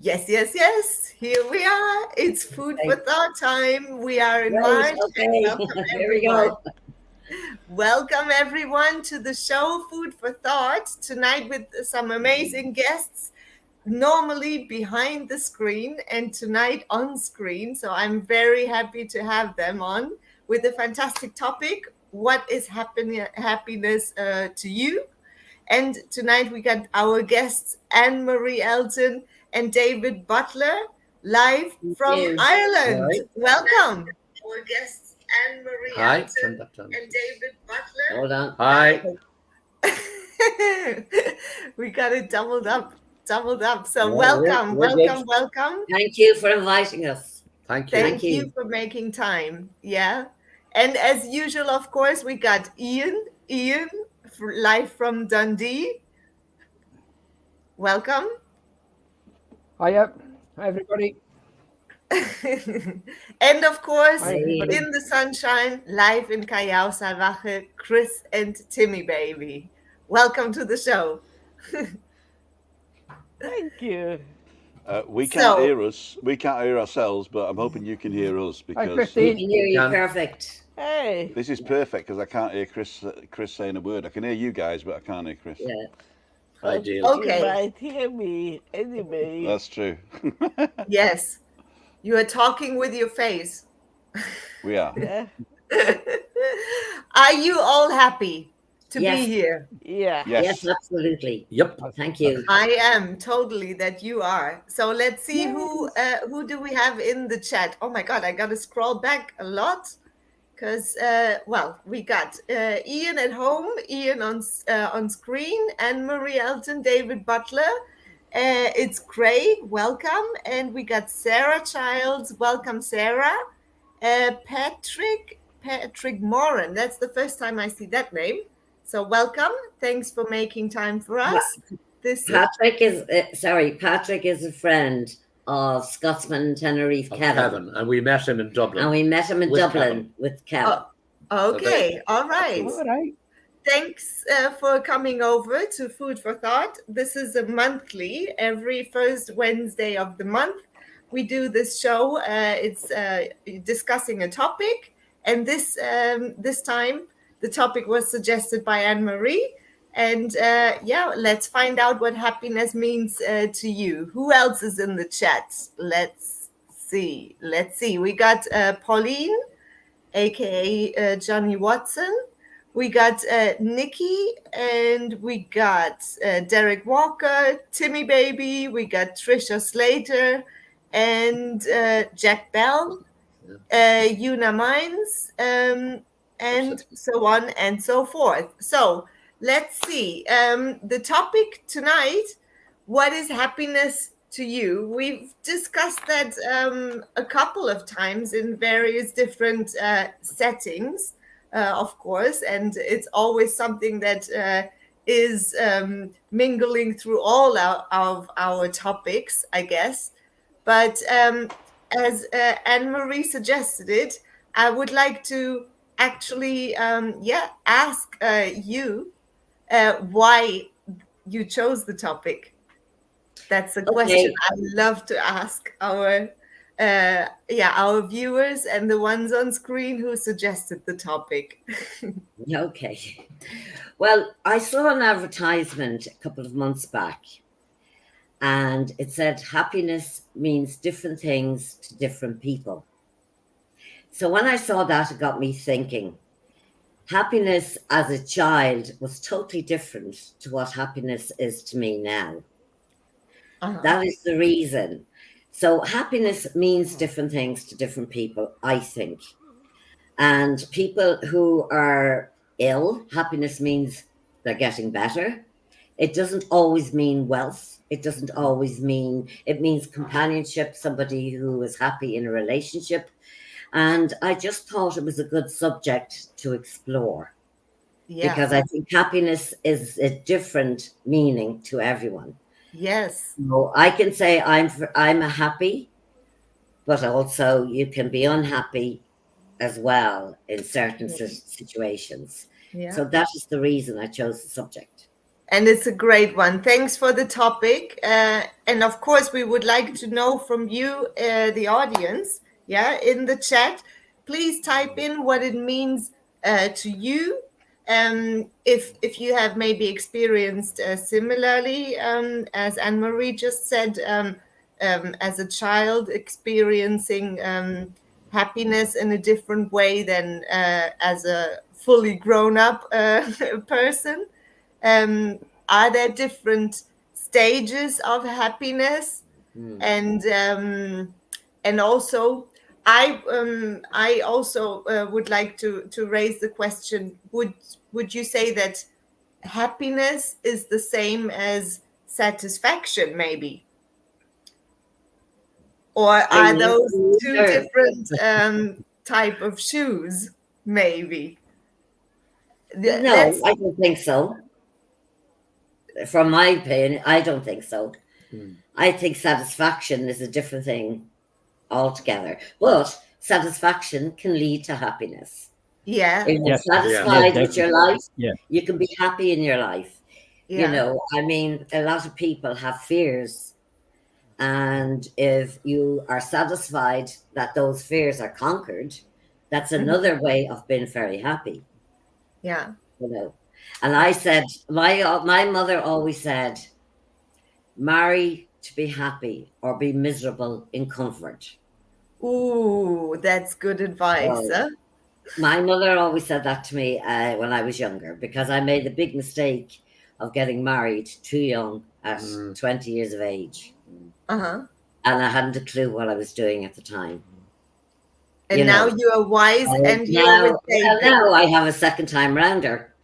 Yes, yes, yes. Here we are. It's food for thought time. We are in Right, March, and okay, welcome here we everyone. go. Welcome everyone to the show Food for Thought tonight with some amazing guests. Normally behind the screen and tonight on screen. So I'm very happy to have them on with a fantastic topic. What is happiness to you? And tonight we got our guests Anne-Marie Elton and David Butler live Thank from you. Ireland. Right. Welcome. Our guests Anne-Marie Hi. Elton and David Butler. Hold on. Hi. We got it doubled up. So Yeah, welcome. welcome. Thank you for inviting us. Thank you. Thank you for making time. Yeah. And as usual, of course, we got Ian live from Dundee. Welcome. Hiya. Hi, everybody. And of course, Hi, everybody. in the sunshine, live in Callao Salvaje, Chris and Timmy Baby. Welcome to the show. Thank you. We can't hear us. We can't hear ourselves, but I'm hoping you can hear us Hi, because We Christine. can hear you Can. perfect. Hey. this is perfect because I can't hear Chris saying a word. I can hear you guys, but I can't hear Chris. Yeah. Ideal. Okay. You might hear me anyway. That's true. Yes, you are talking with your face. We are. Yeah. Are you all happy to Yes. be here? Yeah. Yes, absolutely. Yep. Thank you. I am totally that you are. So let's see who do we have in the chat. Oh my God, I got to scroll back a lot because we got Ian at home, Ian on screen, and Marie Elton, David Butler. It's Craig, welcome, and we got Sarah Childs, welcome Sarah. Patrick Moran. That's the first time I see that name. So welcome. Thanks for making time for us. Patrick is a friend of Scotsman in Tenerife, Kevin. And we met him in Dublin. And we met him in With Dublin Kevin. with Kevin. Okay, all right. All right. Thanks for coming over to Food for Thought. This is a monthly, every first Wednesday of the month. We do this show. It's discussing a topic, and this time the topic was suggested by Anne-Marie. And let's find out what happiness means to you. Who else is in the chat? Let's see. We got Pauline, aka Johnny Watson. We got Nikki, and we got Derek Walker, Timmy Baby. We got Trisha Slater, and Jack Bell, Una Mines, and so on and so forth. So let's see. The topic tonight, what is happiness to you? We've discussed that a couple of times in various different settings, of course, and it's always something that is mingling through all of our topics, I guess. But as Anne-Marie suggested it, I would like to actually, ask you why you chose the topic. That's a question I love to ask our viewers and the ones on screen who suggested the topic. Okay. Well, I saw an advertisement a couple of months back, and it said happiness means different things to different people. So when I saw that, it got me thinking. Happiness as a child was totally different to what happiness is to me now. That is the reason. So happiness means different things to different people, I think. And people who are ill, happiness means they're getting better. It doesn't always mean wealth. It doesn't always mean, it means companionship, somebody who is happy in a relationship. And I just thought it was a good subject to explore. Yeah. Because I think happiness is a different meaning to everyone. Yes. So I can say I'm happy, but also you can be unhappy as well in certain situations. Yeah. So that is the reason I chose the subject. And it's a great one. Thanks for the topic. And of course, we would like to know from you, the audience, in the chat. Please type in what it means to you. If you have maybe experienced similarly, as Anne-Marie just said, as a child experiencing happiness in a different way than as a fully grown up person. Are there different stages of happiness? And also I also would like to raise the question, would you say that happiness is the same as satisfaction, maybe? Or are those two different type of shoes, maybe? No, I don't think so. From my opinion, I don't think so. I think satisfaction is a different thing altogether. But satisfaction can lead to happiness. Yeah. If you're satisfied with your life, yeah, you can be happy in your life. Yeah. You know, I mean, a lot of people have fears. And if you are satisfied that those fears are conquered, that's another way of being very happy. Yeah. You know, and I said, my mother always said, marry to be happy or be miserable in comfort. Ooh, that's good advice. So, my mother always said that to me when I was younger, because I made the big mistake of getting married too young at 20 years of age. Uh-huh. And I hadn't a clue what I was doing at the time. And now you are wise and now, you're with David. now I have a second time rounder.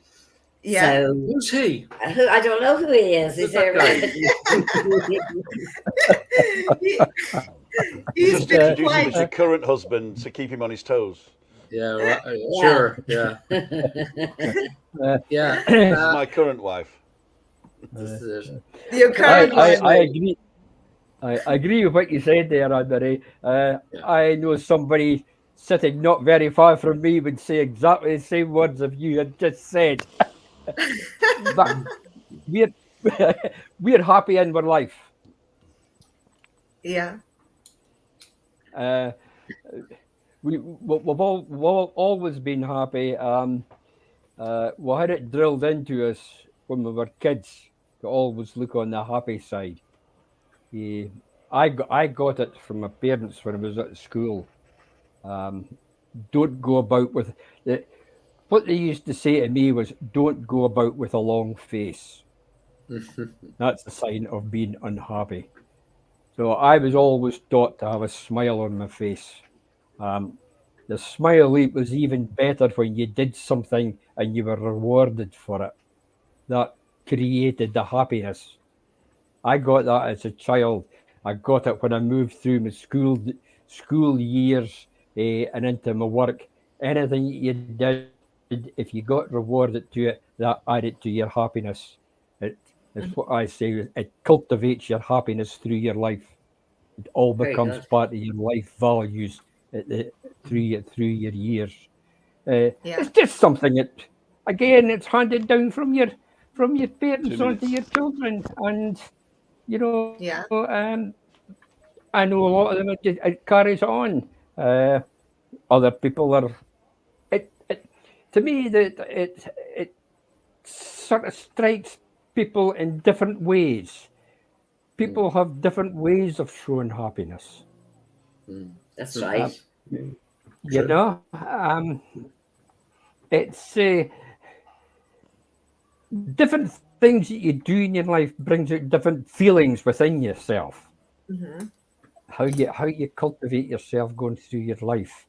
Yeah. So, Who's he? I don't know who he is. He's there. He's been Introduce him quite. as your current husband to keep him on his toes. Yeah, right, sure. Yeah. Yeah. This is my current wife. This is it. Your current wife. I agree. I agree with what you said there, Anne-Marie. I know somebody sitting not very far from me would say exactly the same words as you had just said. But we're happy in our life. Yeah. We've always been happy. We had it drilled into us when we were kids to always look on the happy side. I got it from my parents when I was at school. Don't go about with what they used to say to me was, don't go about with a long face. That's a sign of being unhappy. So I was always taught to have a smile on my face. The smile was even better when you did something and you were rewarded for it. That created the happiness. I got that as a child. I got it when I moved through my school years and into my work. Anything you did, if you got rewarded to it, that added to your happiness. It's what I say. It cultivates your happiness through your life. It all becomes part of your life values through your years. It's just something that, again, it's handed down from your parents onto your children, and you know, I know a lot of them. It carries on. Other people are. To me, that it sort of strikes people in different ways. People have different ways of showing happiness. That's right. You know, it's different things that you do in your life brings out different feelings within yourself. Mm-hmm. How you cultivate yourself going through your life.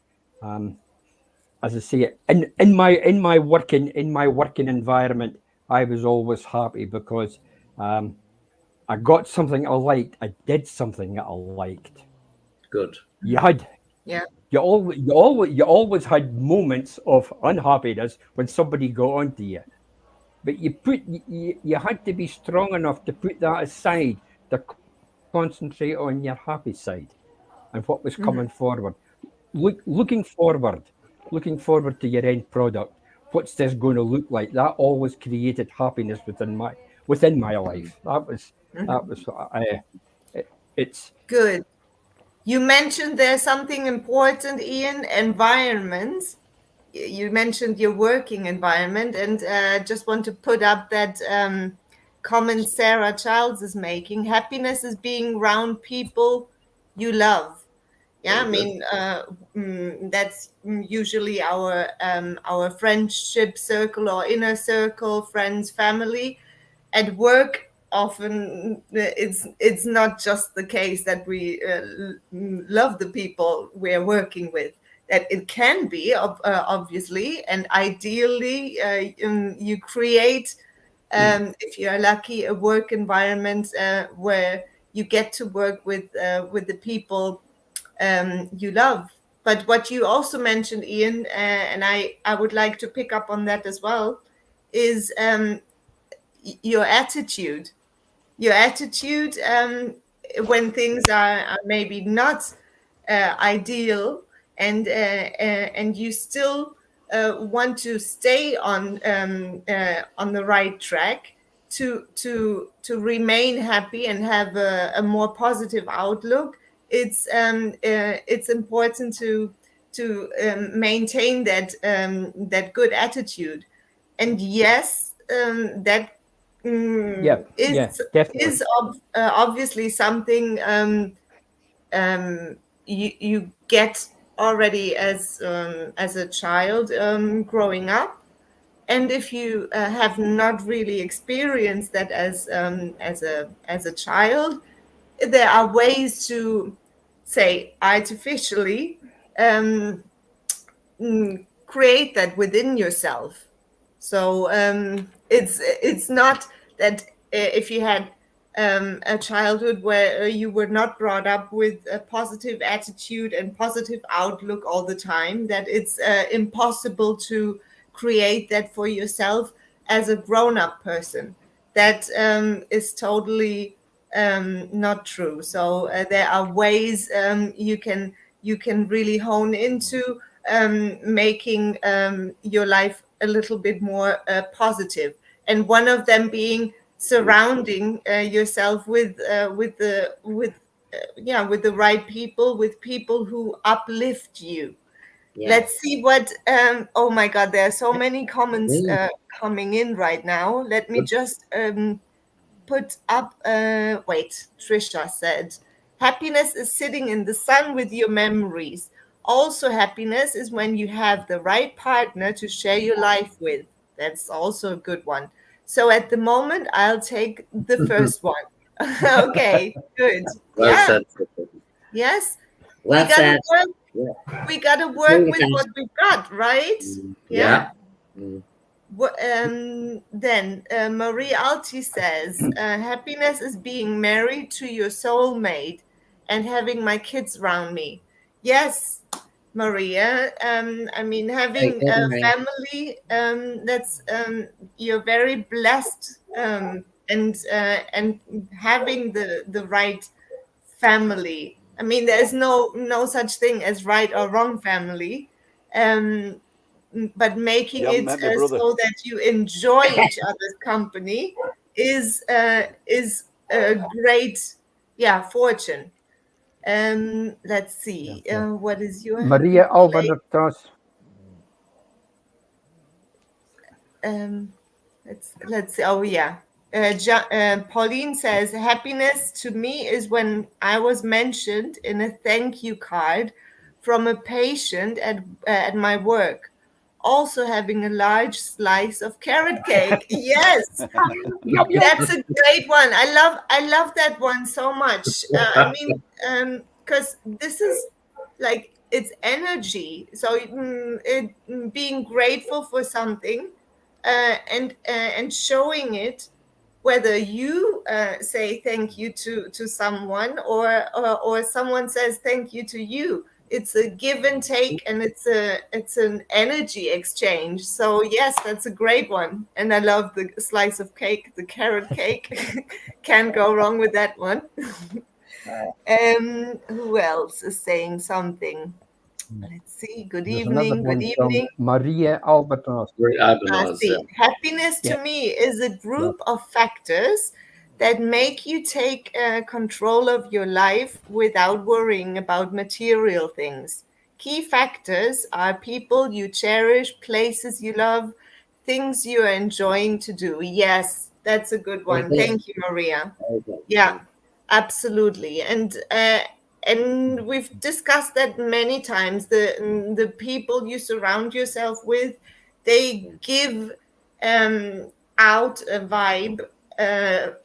As I say, in my working environment, I was always happy because I got something I liked. I did something that I liked. Good. You had, you always had moments of unhappiness when somebody got onto you, but you had to be strong enough to put that aside to concentrate on your happy side and what was coming forward. Looking forward to your end product. What's this going to look like? That always created happiness within within my life. Mhm. That was it's Good. You mentioned there's something important, Ian, environment. You mentioned your working environment, and just want to put up that comment Sarah Childs is making. Happiness is being around people you love. Yeah, I Very good. mean, that's usually our friendship circle or inner circle, friends, family. At work, often it's not just the case that we love the people we're working with. That it can be obviously, and ideally, you create, if you're lucky, a work environment where you get to work with the people you love. But what you also mentioned, Ian, and I would like to pick up on that as well, is your attitude. Your attitude when things are maybe not ideal, and you still want to stay on the right track to remain happy and have a more positive outlook. It's important to maintain that good attitude. And yes, that yeah, definitely. is obviously something you get already as a child growing up. And if you have not really experienced that as a child, there are ways to say artificially create that within yourself. So it's not that if you had a childhood where you were not brought up with a positive attitude and positive outlook all the time, that it's impossible to create that for yourself as a grown-up person. That is totally not true. So there are ways you can really hone into making your life a little bit more positive, and one of them being surrounding yourself with the right people, with people who uplift you. Yeah. Let's see what oh my god, there are so many comments coming in right now. Let me just put up wait, Trisha said happiness is sitting in the sun with your memories. Also, happiness is when you have the right partner to share your life with. That's also a good one. So at the moment, I'll take the first one. Okay, good. Well Yeah. said. Yes. Well we gotta said. work. Yeah. We gotta Agree work with with that. what we've got, right? Yeah. Then Marie Alti says, happiness is being married to your soulmate and having my kids around me. Yes, Maria. I mean, Very having good, a Maria. family, that's you're very blessed, and having the right family. I mean, there's no such thing as right or wrong family. But making You haven't it met my brother. so that you enjoy each other's company is a great fortune. Let's see, what is your Maria Albanatras. let's see. Oh yeah. Pauline says happiness to me is when I was mentioned in a thank you card from a patient at my work. Also having a large slice of carrot cake. Yes, that's a great one. I love that one so much. I mean, because this is like it's energy. So being grateful for something, and showing it, whether you say thank you to someone, or someone says thank you to you. It's a give and take, and it's an energy exchange. So yes, that's a great one, and I love the slice of cake, the carrot cake. Can't go wrong with that one. Who else is saying something? Let's see. Good There's another evening. Good one from evening. Maria Albatross. Very Abanaz, yeah. See, happiness Yeah. to me is a Yeah. group of factors that make you take control of your life without worrying about material things. Key factors are people you cherish, places you love, things you are enjoying to do. Yes, that's a good one. Okay. Thank you, Maria. Okay. Yeah, absolutely. And we've discussed that many times. The people you surround yourself with, they give out a vibe,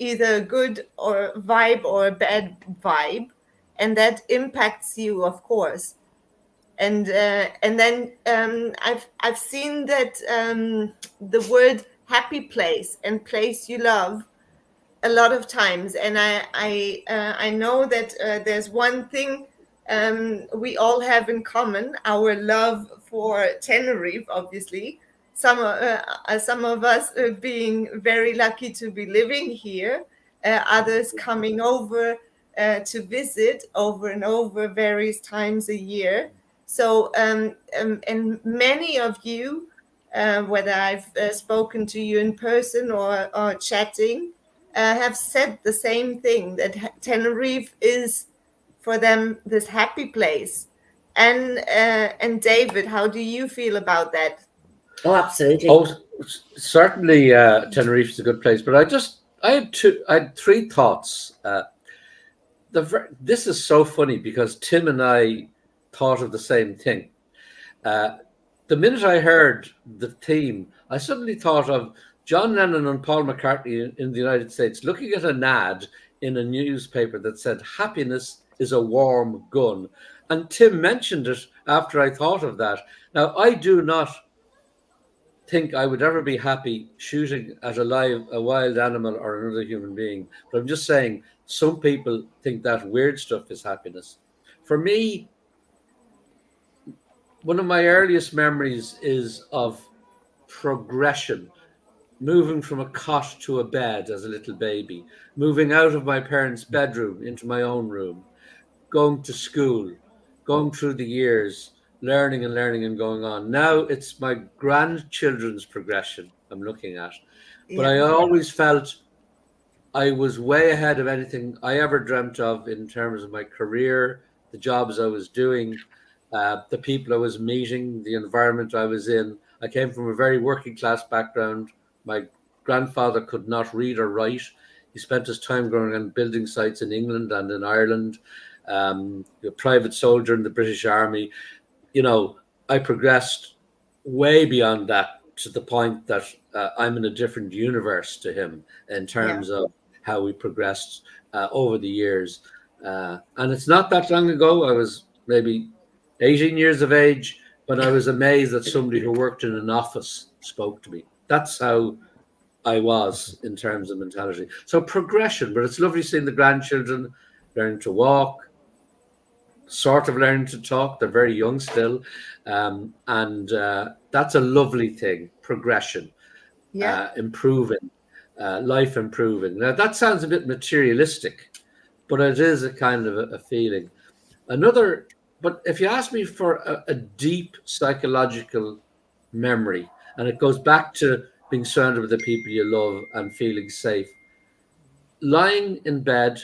either a good or vibe or a bad vibe, and that impacts you, of course. And then I've seen that the word happy place and place you love a lot of times, and I know that there's one thing we all have in common: our love for Tenerife. Obviously, some of us being very lucky to be living here, others coming over to visit over and over various times a year. So and many of you, whether I've spoken to you in person or chatting, have said the same thing, that Tenerife is for them this happy place. And David, how do you feel about that? Oh, absolutely. Oh, certainly, Tenerife is a good place. But I had three thoughts. This is so funny because Tim and I thought of the same thing. The minute I heard the theme, I suddenly thought of John Lennon and Paul McCartney in the United States looking at an ad in a newspaper that said, "Happiness is a warm gun." And Tim mentioned it after I thought of that. Now, I do not think I would ever be happy shooting at a wild animal or another human being. But I'm just saying, some people think that weird stuff is happiness. For me, one of my earliest memories is of progression, moving from a cot to a bed as a little baby, moving out of my parents' bedroom into my own room, going to school, going through the years, learning and learning and going on. Now it's my grandchildren's progression I'm looking at. But I Yeah, always felt I was way ahead of anything I ever dreamt of in terms of my career, the jobs I was doing, the people I was meeting, the environment I was in. I came from a very working class background. My grandfather could not read or write. He spent his time growing on building sites in England and in Ireland. A private soldier in the British Army. You know, I progressed way beyond that to the point that I'm in a different universe to him in yeah, terms of how we progressed over the years. And it's not that long ago. I was maybe 18 years of age, but I was amazed that somebody who worked in an office spoke to me. That's how I was in terms of mentality. So progression, but it's lovely seeing the grandchildren learning to walk, sort of learning to talk. They're very young still. And that's a lovely thing, progression, yeah, improving, life improving. Now, that sounds a bit materialistic, but it is a kind of a feeling. But if you ask me for a deep psychological memory, and it goes back to being surrounded with the people you love and feeling safe, lying in bed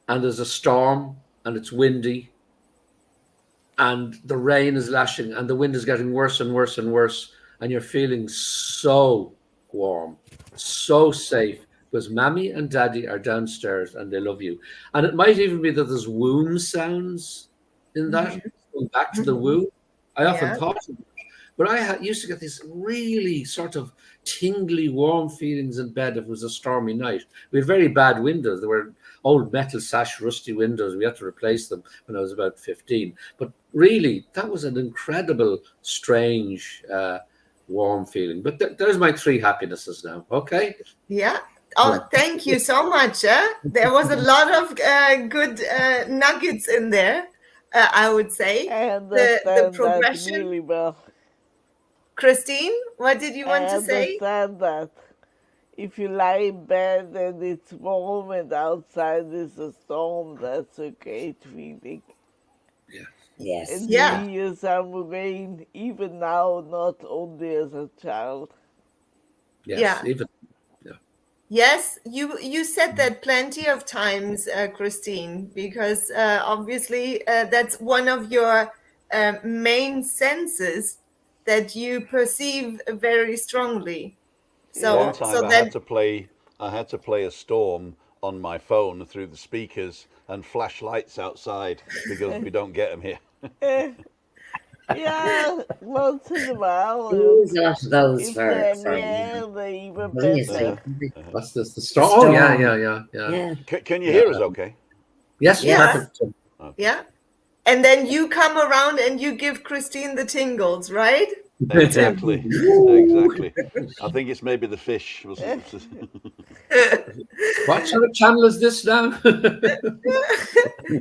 and there's a storm and it's windy and the rain is lashing and the wind is getting worse and worse and worse, and you're feeling so warm, so safe, because mommy and daddy are downstairs and they love you. And it might even be that there's womb sounds in that, going back to the womb. I often yeah, thought of it, but used to get these really sort of tingly, warm feelings in bed if it was a stormy night. We had very bad windows. There were old metal sash, rusty windows. We had to replace them when I was about 15. But really, that was an incredible, strange, warm feeling. But there's my three happinesses now. Okay. yeah. Oh, thank you so much. There was a lot of good nuggets in there. I would say I the understand that progression. really well. Christine, what did you I want to say? understand that. If you lie in bed and it's warm and outside is a storm, that's a great feeling. Yes. And Yeah. me as Amurain, even now, not only as a child. Yes, Yeah. even Yes, you said that plenty of times, Christine, because obviously that's one of your main senses that you perceive very strongly. One So, Yeah. time so that I had to play a storm on my phone through the speakers and flash lights outside because we don't get them here. Eh, yeah, once in a while. Use a lot of those If they're for rare, they're even brilliancy. better. what's this? The The storm? Oh yeah, storm. yeah, yeah, yeah. Yeah. Can you Yeah. hear us okay? Yes, yeah, perfect. yeah. And then you come around and you give Christine the tingles, right? Tim? Exactly. Exactly. I think it's maybe the fish. What sort of channel is this now?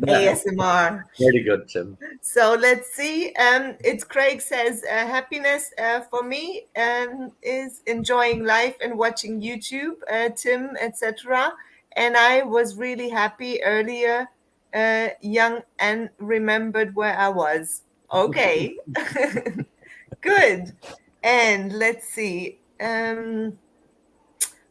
ASMR. Very good, Tim. So let's see. It's Craig says happiness for me is enjoying life and watching YouTube, Tim, etc. And I was really happy earlier, young and remembered where I was. Okay, good. And let's see.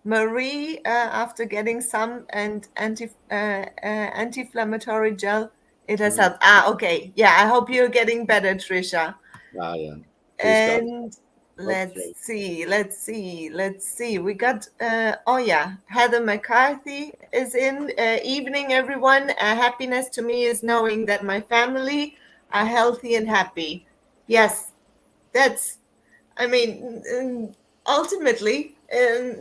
Marie, after getting some and anti-inflammatory gel, it has helped. Okay. Yeah, I hope you're getting better, Trisha. Ah, yeah. Please God. And Hopefully. let's see. We got oh yeah, Heather McCarthy is in. Evening, everyone. Happiness to me is knowing that my family are healthy and happy. Yes, that's, I mean, ultimately,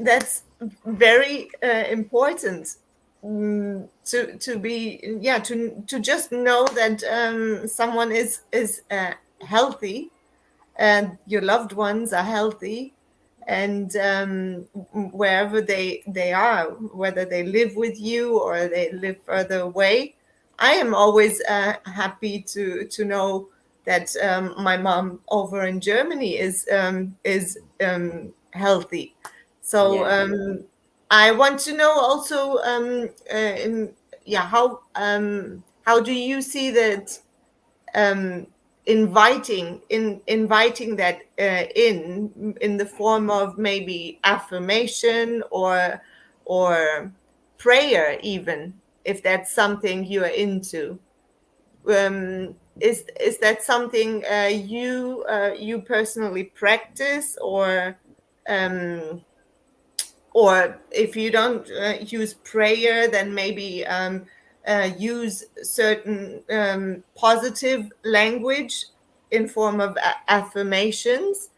that's very important, to be, yeah, to just know that someone is healthy and your loved ones are healthy, and wherever they are, whether they live with you or they live further away. I am always happy to know that my mom over in Germany is healthy. So Yeah. I want to know also, yeah, how do you see that, um, inviting that in the form of maybe affirmation or prayer, even if that's something you are into. Is that something you personally practice, or if you don't use prayer, then maybe use certain positive language in form of affirmations?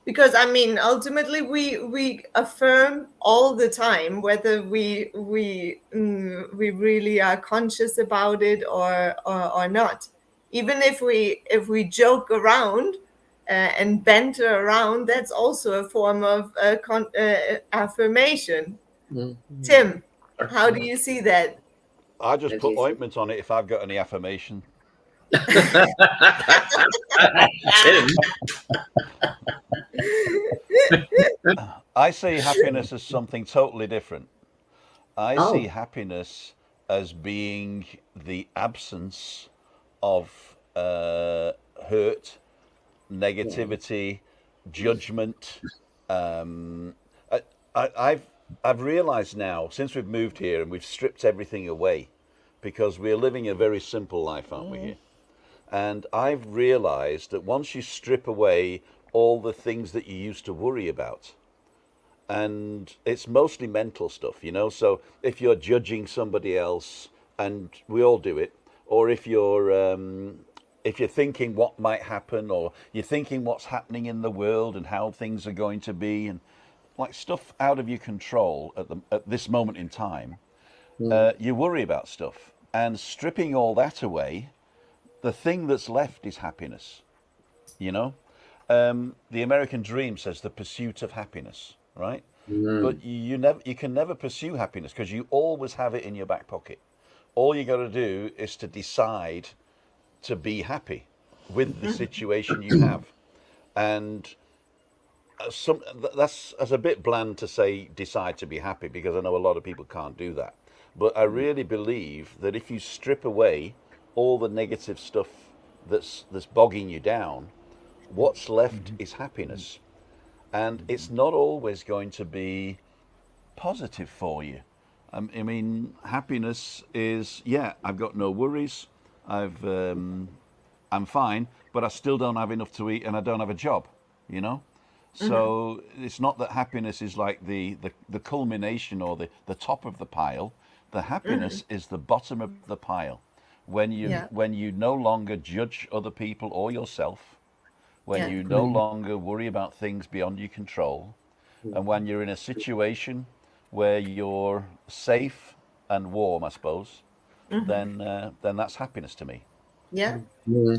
Because I mean, ultimately, we affirm all the time, whether we really are conscious about it or not. Even if we joke around and banter around, that's also a form of affirmation. Mm-hmm. Tim, how do you see that? I just How do put you see? ointment on it if I've got any affirmation. Tim. I see happiness as something totally different. I see Oh, happiness as being the absence of hurt, yeah. negativity, judgment. Um, I, I've realised now since we've moved here and we've stripped everything away, because we're living a very simple life, aren't we here? And I've realised that once you strip away all the things that you used to worry about, and it's mostly mental stuff, you know. So if you're judging somebody else, and we all do it, or if you're thinking what might happen, or you're thinking what's happening in the world and how things are going to be, and like stuff out of your control at this moment in time, you worry about stuff, and stripping all that away, the thing that's left is happiness. You know, the American dream says the pursuit of happiness, right? But you can never pursue happiness because you always have it in your back pocket. All you got to do is to decide to be happy with the situation you have, and that's a bit bland to say decide to be happy, because I know a lot of people can't do that. But I really believe that if you strip away all the negative stuff that's bogging you down, what's left is happiness. And it's not always going to be positive for you. I mean, happiness is, yeah, I've got no worries, I'm fine, but I still don't have enough to eat and I don't have a job, you know? So it's not that happiness is like the culmination or the top of the pile. The happiness is the bottom of the pile. Yeah. When you no longer judge other people or yourself, when Yeah. you no longer worry about things beyond your control, and when you're in a situation where you're safe and warm, I suppose, then that's happiness to me. Yeah.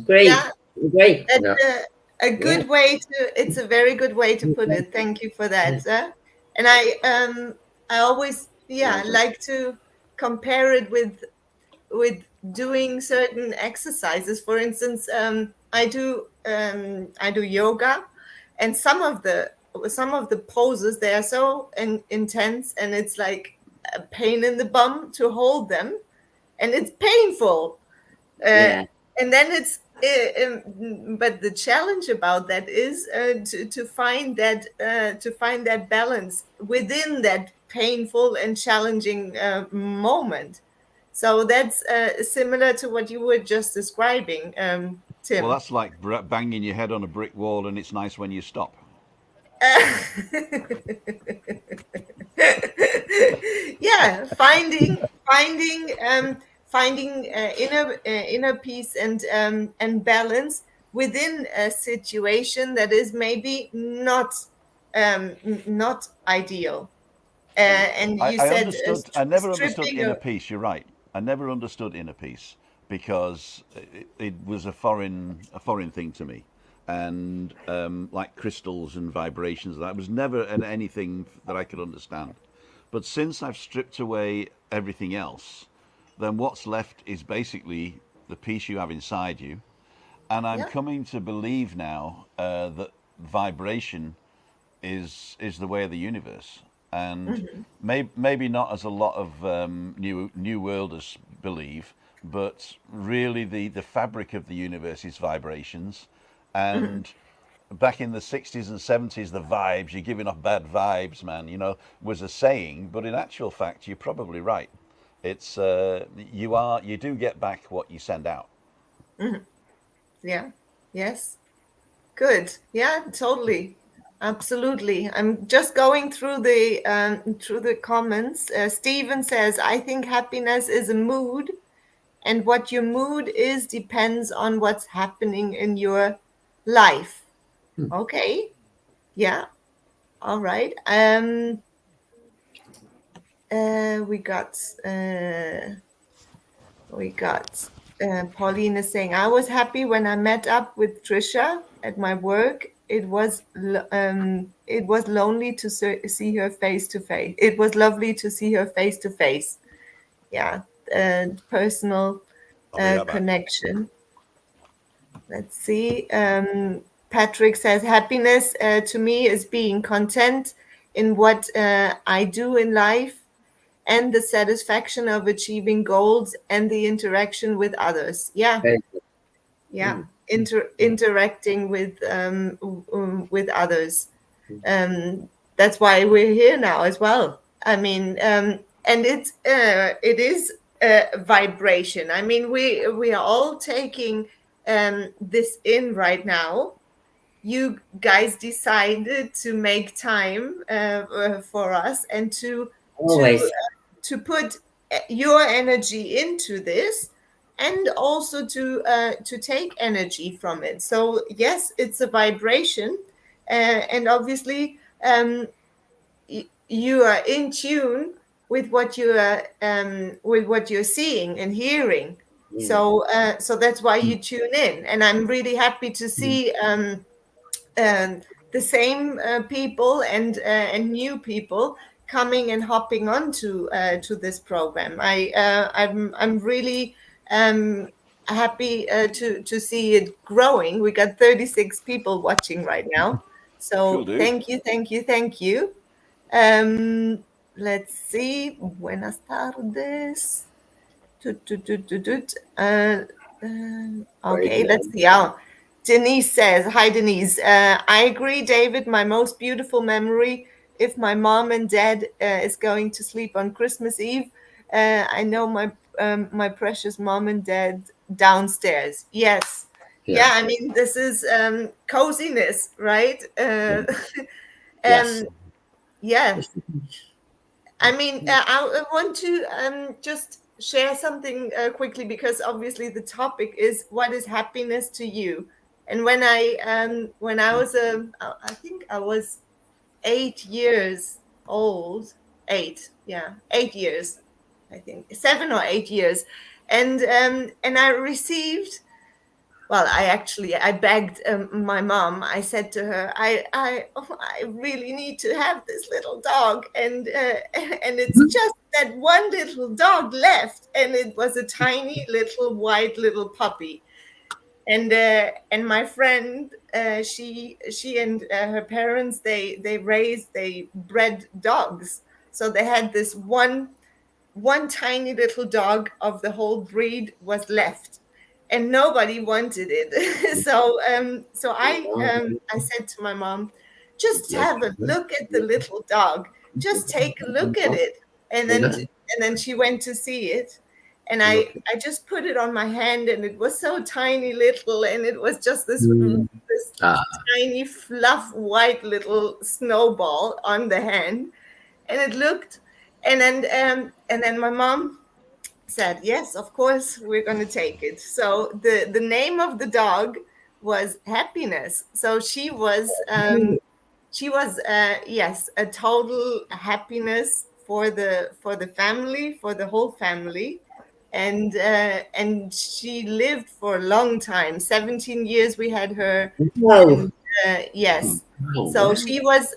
Great. Yeah. Great. That's Yeah. a good way to. It's a very good way to put it. Thank you for that. And I always like to compare it with doing certain exercises. For instance, I do yoga, and some of the poses, they are so intense, and it's like a pain in the bum to hold them, and it's painful. Yeah. And then but the challenge about that is to find that balance within that painful and challenging moment. So that's similar to what you were just describing, Well, Tim. that's like banging your head on a brick wall, and it's nice when you stop. Yeah, finding inner peace and balance within a situation that is maybe not ideal. And you I said understood. I never understood stripping inner of. peace. You're right. I never understood inner peace because it was a foreign thing to me, and like crystals and vibrations, that was never anything that I could understand. But since I've stripped away everything else, then what's left is basically the peace you have inside you, and I'm Yeah. coming to believe now that vibration is the way of the universe, and maybe not as a lot of new worlders believe, but really the fabric of the universe is vibrations, and back in the 60s and 70s, the vibes, you're giving off bad vibes, man, was a saying, but in actual fact, you're probably right. It's you do get back what you send out. Yeah. Yes. Good. Yeah, totally. Absolutely. I'm just going through the comments. Stephen says, I think happiness is a mood, and what your mood is depends on what's happening in your life. Okay. Yeah. All right. We got we got Pauline is saying, I was happy when I met up with Trisha at my work. It was lonely to see her face to face. It was lovely to see her face to face. Yeah, personal I'll be right back. connection. Let's see. Patrick says, happiness to me is being content in what I do in life, and the satisfaction of achieving goals and the interaction with others. Yeah, Very good. yeah. Interacting with others. That's why we're here now as well. I mean, and it is vibration. I mean, we are all taking this in right now. You guys decided to make time for us and to Always. to put your energy into this, and also to take energy from it. So yes, it's a vibration, and obviously you are in tune with what you're seeing and hearing. Yeah. So that's why you tune in, and I'm really happy to see the same people and new people coming and hopping on to this program. I'm really happy to see it growing. We got 36 people watching right now, Cool, so dude. thank you, thank you, thank you. Um, let's see. Buenas tardes. Tut, tut, tut, tut, tut. Okay, let's see. Oh, Denise says, "Hi, Denise. I agree, David. My most beautiful memory, if my mom and dad is going to sleep on Christmas Eve, I know my precious mom and dad downstairs. Yes, yeah. I mean, this is coziness, right? Yes. Yeah. I mean, I want to just share something quickly, because obviously the topic is what is happiness to you. And when I was I think I was 8 years old, 8 years, I think 7 or 8 years, and I received, well, I begged my mom. I said to her, I really need to have this little dog, and and it's just that one little dog left, and it was a tiny little white little puppy. And my friend, she and her parents, they bred dogs, so they had this one tiny little dog of the whole breed was left, and nobody wanted it. So I said to my mom, just have a look at the little dog, just take a look at it. And then she went to see it, and I just put it on my hand, and it was so tiny little, and it was just this tiny fluff white little snowball on the hand, and it looked, and then my mom said, yes, of course we're going to take it. So the name of the dog was Happiness. So she was yes, a total happiness for the family, for the whole family. And she lived for a long time, 17 years we had her. Wow. Yes, so she was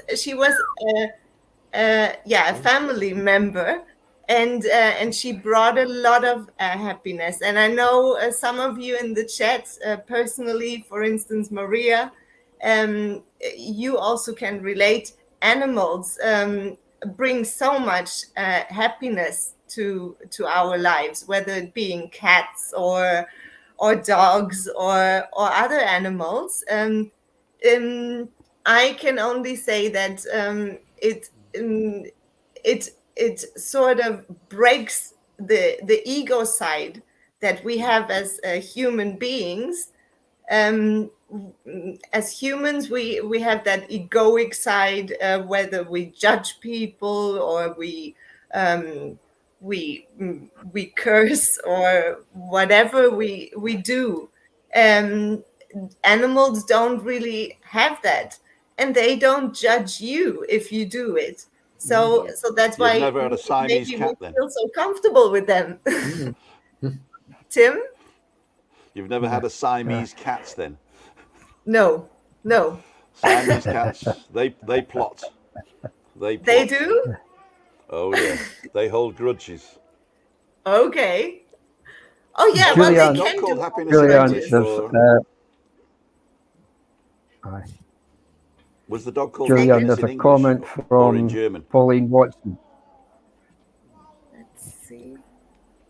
a family member, and she brought a lot of happiness. And I know some of you in the chat personally, for instance, Maria, you also can relate. Animals bring so much happiness to our lives, whether it being cats or dogs or other animals. I can only say that um, it it sort of breaks the ego side that we have as human beings. As humans, we have that egoic side, whether we judge people or we curse or whatever we do. Animals don't really have that, and they don't judge you if you do it. So that's You've why never had a Siamese maybe we cat then? feel so comfortable with them. Tim? You've never had a Siamese cat then? No. Siamese cats, they plot. They plot. They do? Oh yeah, they hold grudges. Okay. Oh yeah, well, Julian, they Dog can called do Happiness in Julian, English, there's or aye. was the dog called Julian, Happiness there's in a English comment or in from German? Pauline Watson. Let's see.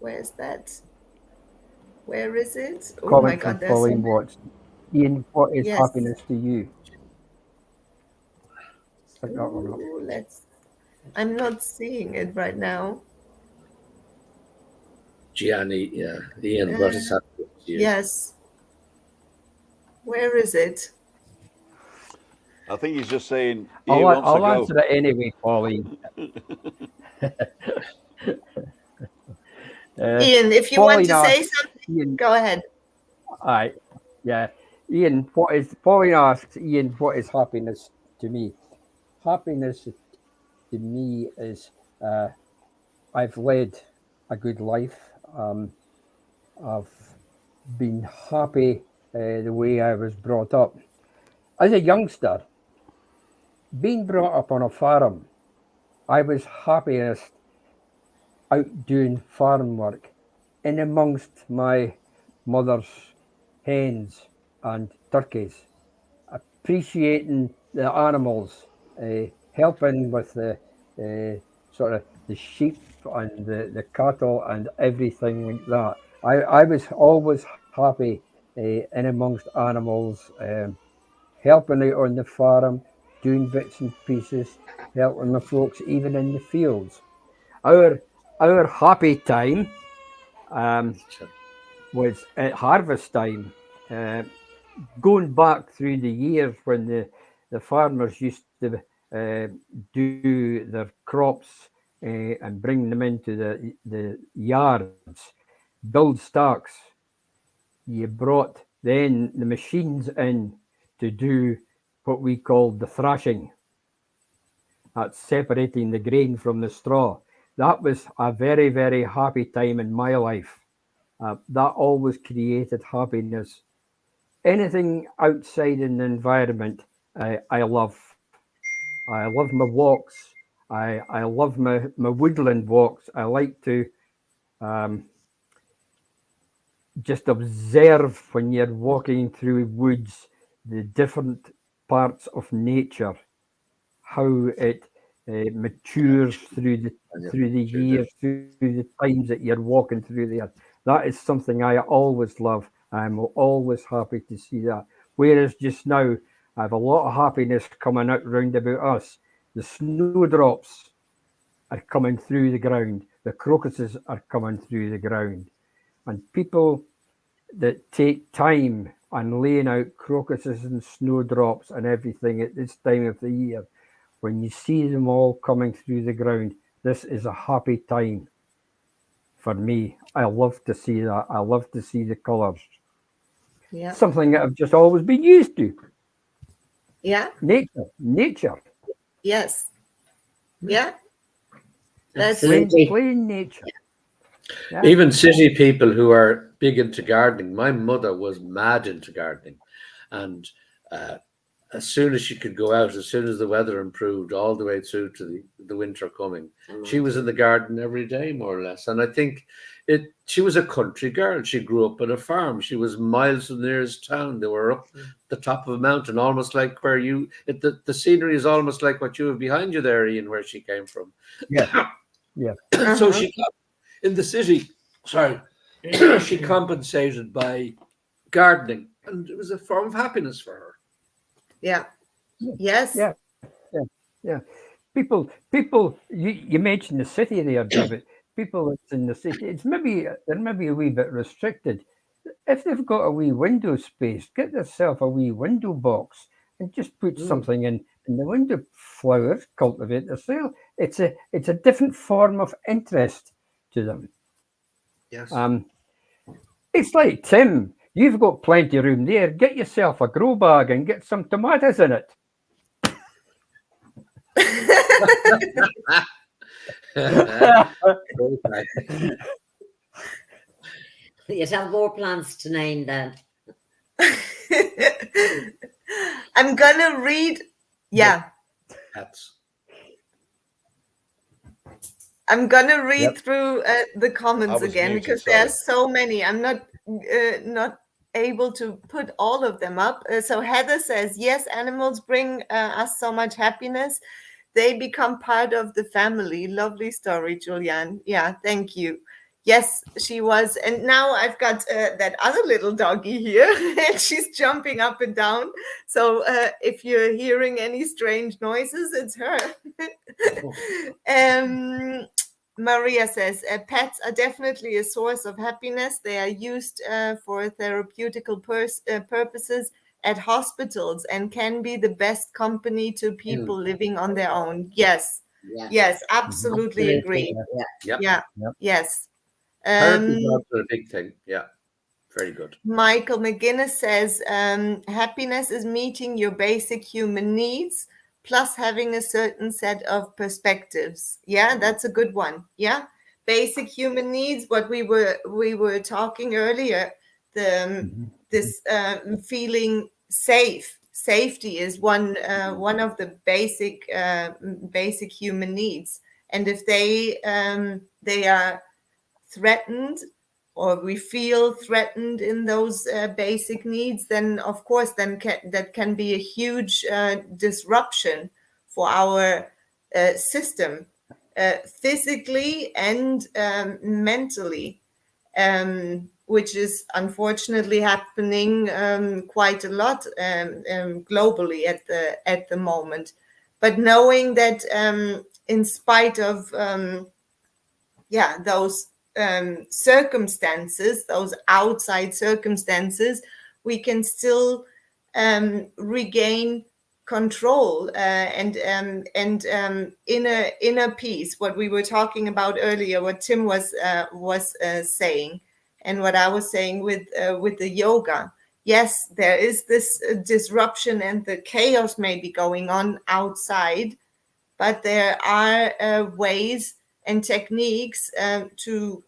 Where's that? Where is it? Oh my Comment God, from there's so Pauline many. Watson. Ian, what is Yes. happiness to you? Pick that one up. Ooh, I'm not seeing it right now. Gianni, yeah. Ian, what is happening to you? Yes. Where is it? I think he's just saying he I'll wants to go. answer it anyway, Pauline. Ian, if you want Pauline to say asks, something, Ian, go ahead. aye, yeah. Ian, Pauline asks, Ian, what is happiness to me? Happiness to me is I've led a good life. I've been happy the way I was brought up. As a youngster, being brought up on a farm, I was happiest out doing farm work in amongst my mother's hens and turkeys, appreciating the animals, helping with the sort of the sheep and the cattle and everything like that. I was always happy in amongst animals, helping out on the farm, doing bits and pieces, helping the folks even in the fields. Our our happy time was at harvest time. Going back through the years when the farmers used to do their crops and bring them into the yards, build stacks. You brought then the machines in to do what we called the thrashing. That's separating the grain from the straw. That was a very, very happy time in my life. That always created happiness. Anything outside in the environment, I love. I love my walks. I love my woodland walks. I like to um, just observe when you're walking through woods the different parts of nature, how it matures through the years, through the times that you're walking through there. That is something I always love. I'm always happy to see that. Whereas just now, I have a lot of happiness coming out round about us. The snowdrops are coming through the ground. The crocuses are coming through the ground. And people that take time on laying out crocuses and snowdrops and everything at this time of the year, when you see them all coming through the ground, this is a happy time for me. I love to see that. I love to see the colours. Yeah. Something that I've just always been used to. Yeah. Nature. Yes. Yeah. That's Plain nature. Yeah. Even city people who are big into gardening. My mother was mad into gardening, and as soon as she could go out, as soon as the weather improved, all the way through to the winter coming, she was in the garden every day, more or less. And I think she was a country girl. She grew up on a farm. She was miles from the nearest town. They were up the top of a mountain, almost like where the scenery is almost like what you have behind you there, Ian, where she came from. Yeah. Yeah. So she in the city, she compensated by gardening, and it was a form of happiness for her. Yeah. Yes. Yeah. Yeah. People. You mentioned the city there, David. People that's in the city, they're maybe a wee bit restricted. If they've got a wee window space, get yourself a wee window box and just put something in the window. Flowers, cultivate yourself. It's a different form of interest to them. Yes. It's like, Tim, you've got plenty of room there. Get yourself a grow bag and get some tomatoes in it. You'd have more plants to name then. I'm gonna read. Yeah. I'm gonna read through the comments again because there are so many. I'm not able to put all of them up. So Heather says, yes, animals bring us so much happiness. They become part of the family. Lovely story, Julianne. Yeah, thank you. Yes, she was. And now I've got that other little doggy here, and she's jumping up and down. So if you're hearing any strange noises, it's her. Maria says, pets are definitely a source of happiness. They are used for therapeutical purposes at hospitals and can be the best company to people living on their own. Yes, absolutely agree. Yeah. Yes. Therapy dogs are a big thing. Yeah, very good. Michael McGuinness says, happiness is meeting your basic human needs plus having a certain set of perspectives. Yeah, that's a good one. Yeah, basic human needs. What we were talking earlier. This feeling safe. Safety is one of the basic human needs. And if they are threatened, or we feel threatened in those basic needs, then of course that can be a huge disruption for our system, physically and mentally. which is unfortunately happening quite a lot globally at the moment. But knowing that in spite of those circumstances, those outside circumstances, we can still regain control and inner peace. What we were talking about earlier, what Tim was saying, and what I was saying with the yoga. Yes, there is this disruption and the chaos maybe going on outside, but there are ways and techniques to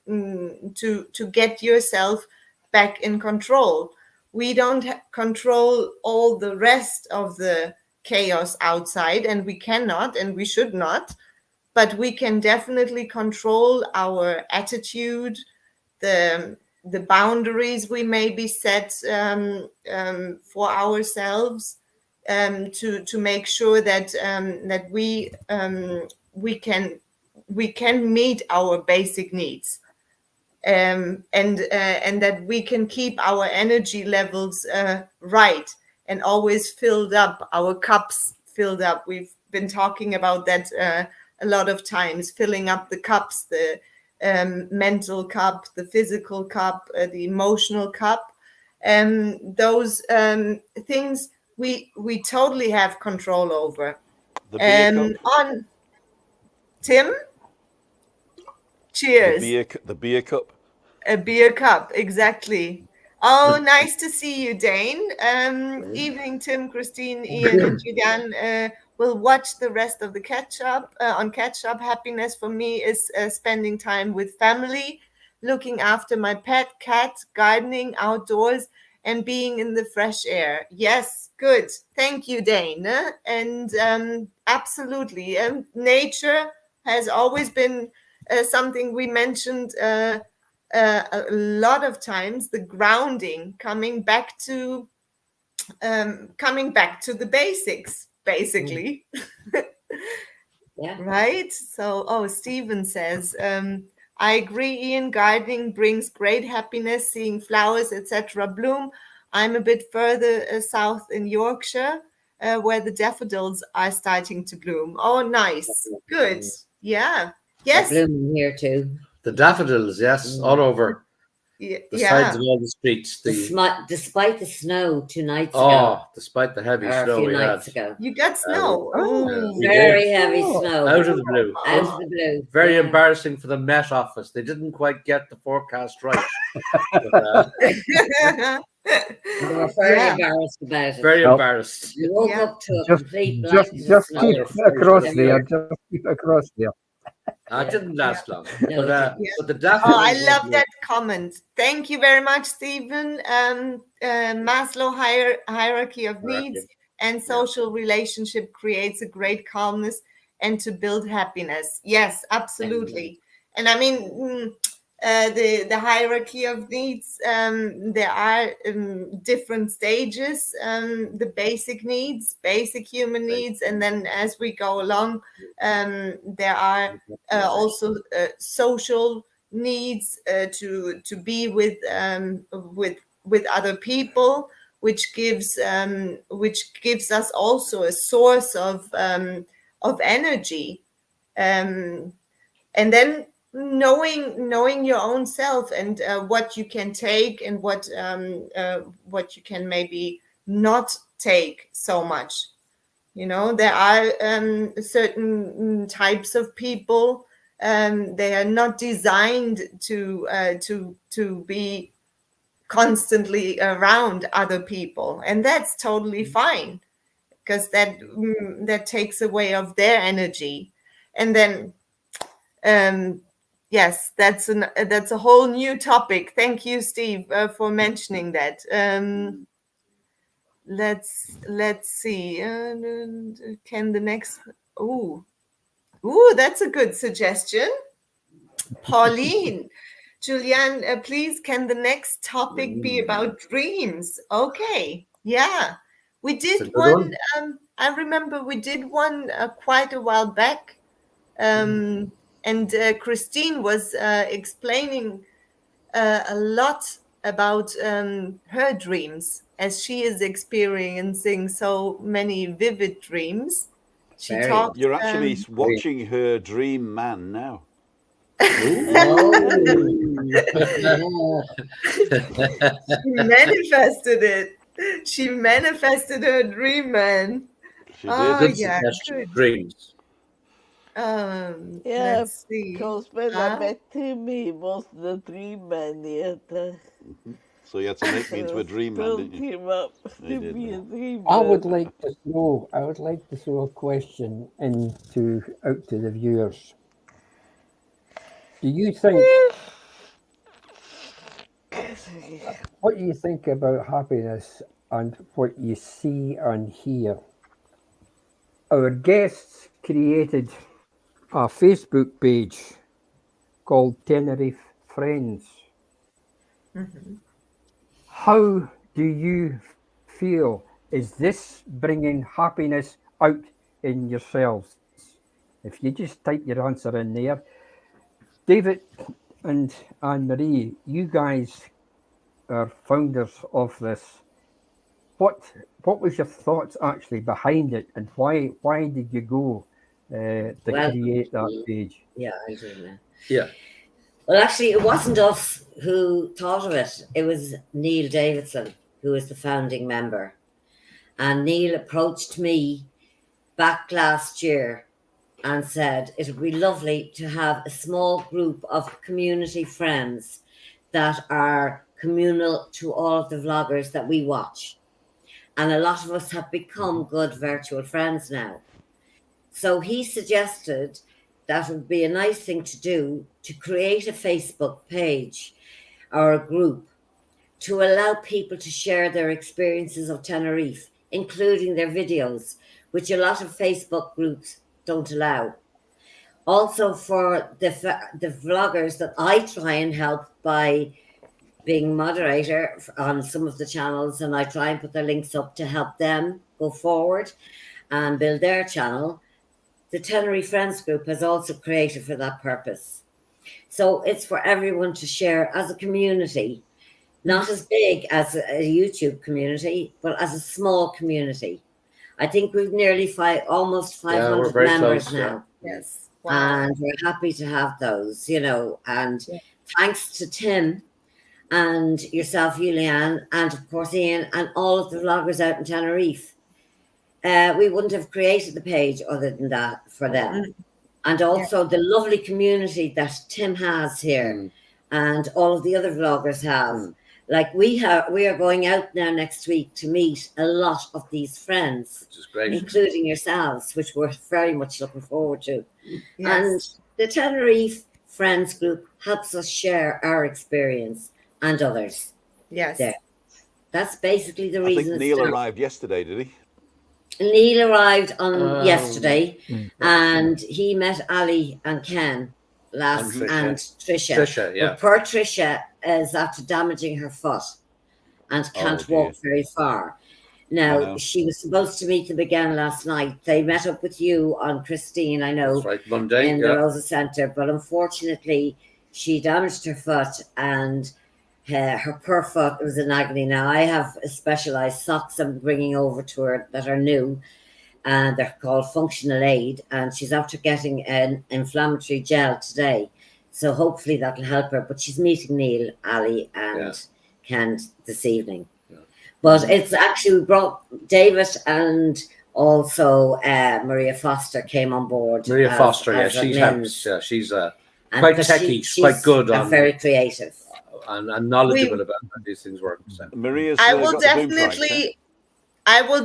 get yourself back in control. We don't control all the rest of the chaos outside, and we cannot, and we should not. But we can definitely control our attitude, the boundaries we maybe set for ourselves, to make sure that that we can meet our basic needs, and that we can keep our energy levels right and always filled up, our cups filled up. We've been talking about that a lot of times, filling up the cups, the mental cup, the physical cup, the emotional cup. Those things we totally have control over. The beer cup. On Tim, cheers. The beer cup. A beer cup, exactly. Oh, nice to see you, Dane. Evening, Tim, Christine, Ian, and Julian. We'll watch the rest of the catch up. On catch up, happiness for me is spending time with family, looking after my pet cat, gardening outdoors, and being in the fresh air. Yes, good. Thank you, Dane. And absolutely, nature has always been something we mentioned a lot of times. The grounding, coming back to the basics, basically. Yeah. Right. So, Stephen says, I agree, Ian. Gardening brings great happiness, seeing flowers, etc. bloom. I'm a bit further south in Yorkshire, where the daffodils are starting to bloom. Oh, nice. Good. Yeah. Yes. They're blooming here too. The daffodils, yes, all over the sides of all the streets. Despite the snow 2 nights ago. Despite the heavy or snow a few we nights had. ago. You got snow. Very heavy snow. Out of the blue. Out of the blue. Very embarrassing for the Met Office. They didn't quite get the forecast right. But, they were fairly embarrassed about it. Very embarrassed. We woke up to a complete just snow. keep across there. Just keep across there. It didn't last long. No, but the daffodils. I love that comment. Thank you very much, Stephen. Maslow hierarchy of needs and social relationship creates a great calmness and to build happiness. Yes, absolutely. And I mean, the hierarchy of needs, there are different stages, the basic needs, basic human needs, and then as we go along, there are also social needs, to be with other people, which gives us also a source of energy, and then knowing your own self and what you can take and what you can maybe not take so much. There are certain types of people, they are not designed to be constantly around other people, and that's totally fine, because that takes away of their energy. And then yes, that's a whole new topic. Thank you, Steve, for mentioning that. Let's see. Can the next? Ooh, that's a good suggestion, Pauline. Julian, please, can the next topic be about dreams? Okay, yeah, we did one. I remember we did one quite a while back. And Christine was explaining a lot about her dreams, as she is experiencing so many vivid dreams. She Very talked. You're actually watching her dream man now. Oh. She manifested it. She manifested her dream man. She Oh did. Good yeah, suggestion. good. Dreams. Yeah, Let's see. because when I Ah, met him, he was the dream man yet. So you had to make me into a dream man, Built didn't you? him up I to did, be yeah. a dream I man. would like to throw a question out to the viewers. Do you think what you think about happiness and what you see and hear? Our guests created a Facebook page called Tenerife Friends. mhm. How do you feel? Is this bringing happiness out in yourselves? If you just type your answer in there, David and Anne Marie, you guys are founders of this. What what was your thoughts actually behind it, and why did you go to Well, create that page? yeah, I do know. Yeah. Well, actually, it wasn't us who thought of it. It was Neil Davidson, who is the founding member. And Neil approached me back last year and said it would be lovely to have a small group of community friends that are communal to all of the vloggers that we watch. And a lot of us have become good virtual friends now. So he suggested that would be a nice thing to do to create a Facebook page or a group to allow people to share their experiences of Tenerife, including their videos, which a lot of Facebook groups don't allow. Also, for the vloggers that I try and help by being moderator on some of the channels, and I try and put the links up to help them go forward and build their channel. The Tenerife Friends group has also created for that purpose. So it's for everyone to share as a community, not as big as a YouTube community, but as a small community. I think we've nearly almost Yeah, we're 500 very members close, now. Yes. Wow. And we're happy to have those, and Yeah. thanks to Tim and yourself, Julianne, and of course Ian, and all of the vloggers out in Tenerife. We wouldn't have created the page other than that for them. And also the lovely community that Tim has here and all of the other vloggers have. Like we are going out now next week to meet a lot of these friends, which is great, including yourselves, which we're very much looking forward to. Yes. And the Tenerife Friends group helps us share our experience and others. Yes. There. That's basically the I reason. think Neil arrived yesterday, did he? Neil arrived on yesterday, Mm. and he met Ali and Ken last, and Trisha. Trisha, yeah. But poor Trisha is after damaging her foot and can't walk very far. Now, she was supposed to meet them again last night. They met up with you on Christine, I know, That's right, Monday, in the Rosa Centre, but unfortunately, she damaged her foot, and her poor foot was in agony. Now, I have specialised socks I'm bringing over to her that are new, and they're called Functional Aid, and she's after getting an inflammatory gel today. So hopefully that'll help her. But she's meeting Neil, Ali, and Ken this evening. Yeah. But it's actually, we brought David and also Maria Foster came on board. Maria Foster, she helps. Yeah, she's quite techy, she's quite good on, very creative. And knowledgeable about how these things work. So. Maria's I will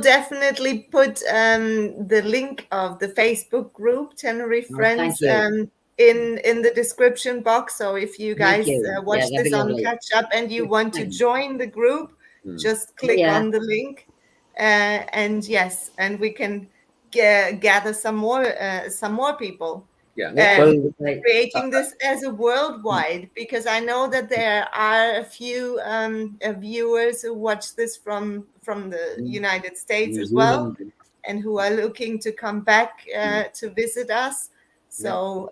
definitely put the link of the Facebook group Tenerife Friends in the description box. So if you guys watch this on Catch Up and you want to join the group, just click on the link, and we can gather some more people. Creating this as a worldwide, because I know that there are a few viewers who watch this from the United States as well, and who are looking to come back to visit us. So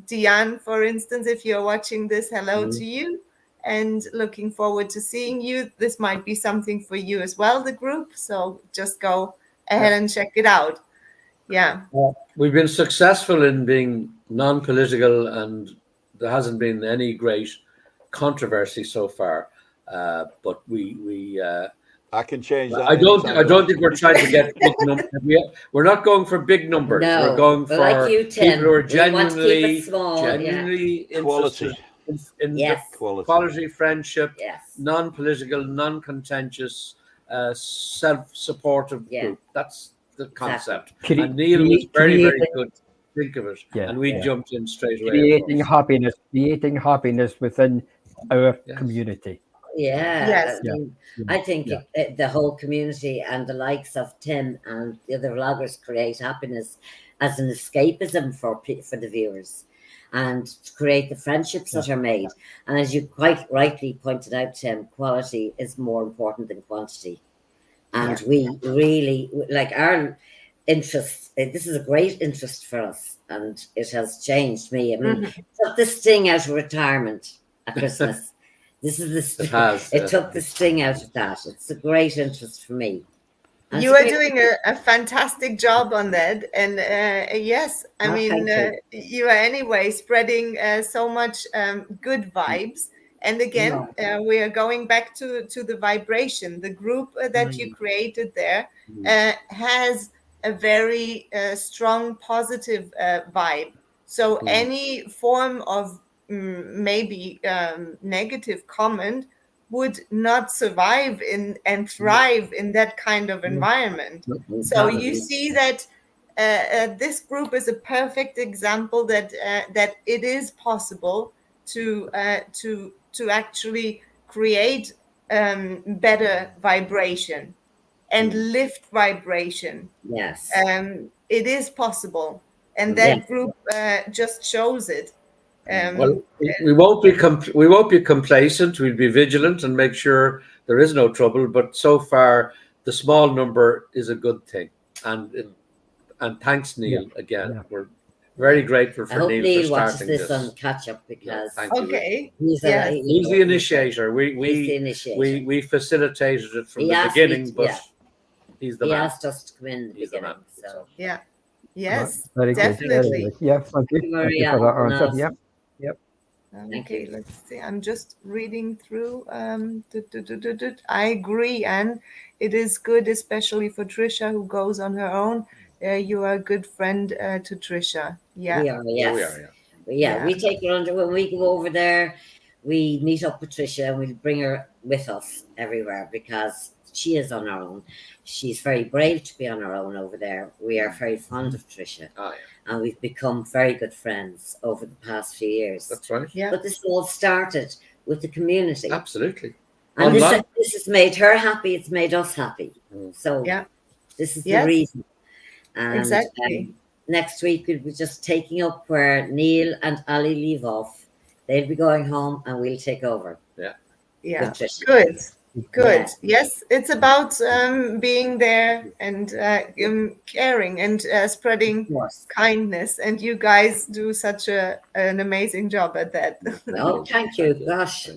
Diane, for instance, if you're watching this, hello to you. and looking forward to seeing you. This might be something for you as well, the group. So just go ahead and check it out. Yeah. We've been successful in being non-political, and there hasn't been any great controversy so far. But I can change that. I don't think we're trying to get big numbers. We're not going for big numbers. No, we're going for like you, Tim. people who are We want to keep it small, genuinely interested in Yes. the quality friendship, Yes. non-political, non-contentious, self-supportive group. That's the concept. And Neil was very, very good to think of it, and we jumped in straight away. Creating happiness within our community. Yeah, I think the whole community and the likes of Tim and the other vloggers create happiness as an escapism for the viewers, and to create the friendships that are made. And as you quite rightly pointed out, Tim, quality is more important than quantity. And we really, like, our interest, this is a great interest for us, and it has changed me. I mean, took the sting out of retirement at Christmas. This is the it took the sting out of that. It's a great interest for me. And you are doing a fantastic job on that, and yes, I mean you are anyway spreading so much good vibes. And again, we are going back to the vibration. The group that you created there has a very strong positive vibe. So any form of maybe negative comment would not survive and thrive in that kind of environment. So you see that this group is a perfect example that it is possible to actually create better vibration and lift vibration. Yes, it is possible, and that group just shows it. Well, we won't be complacent. We'll be vigilant and make sure there is no trouble. But so far, the small number is a good thing, and thanks, Neil, again. We're very grateful for Neil for starting watches this on catch up because he's the initiator. We facilitated it from the beginning, but he's the man. He asked us to come in the beginning. So yes, very definitely. Good. Yeah, thank you. Thank you for that answer. Yep. Okay, let's see. I'm just reading through. I agree, and it is good, especially for Trisha, who goes on her own. You are a good friend to Trisha. Yeah, we are. Yes, we are. We take her under when we go over there. We meet up with Trisha, and we bring her with us everywhere because she is on her own. She's very brave to be on her own over there. We are very fond of Trisha. And we've become very good friends over the past few years. That's right. Yeah. But this all started with the community. Absolutely. And this has made her happy. It's made us happy. So this is the reason. And, exactly. Next week we'll be just taking up where Neil and Ali leave off. They'll be going home and we'll take over. Yeah. Good. Good. Yes, it's about being there and caring and spreading kindness. And you guys do such an amazing job at that. Oh, thank you. Gosh,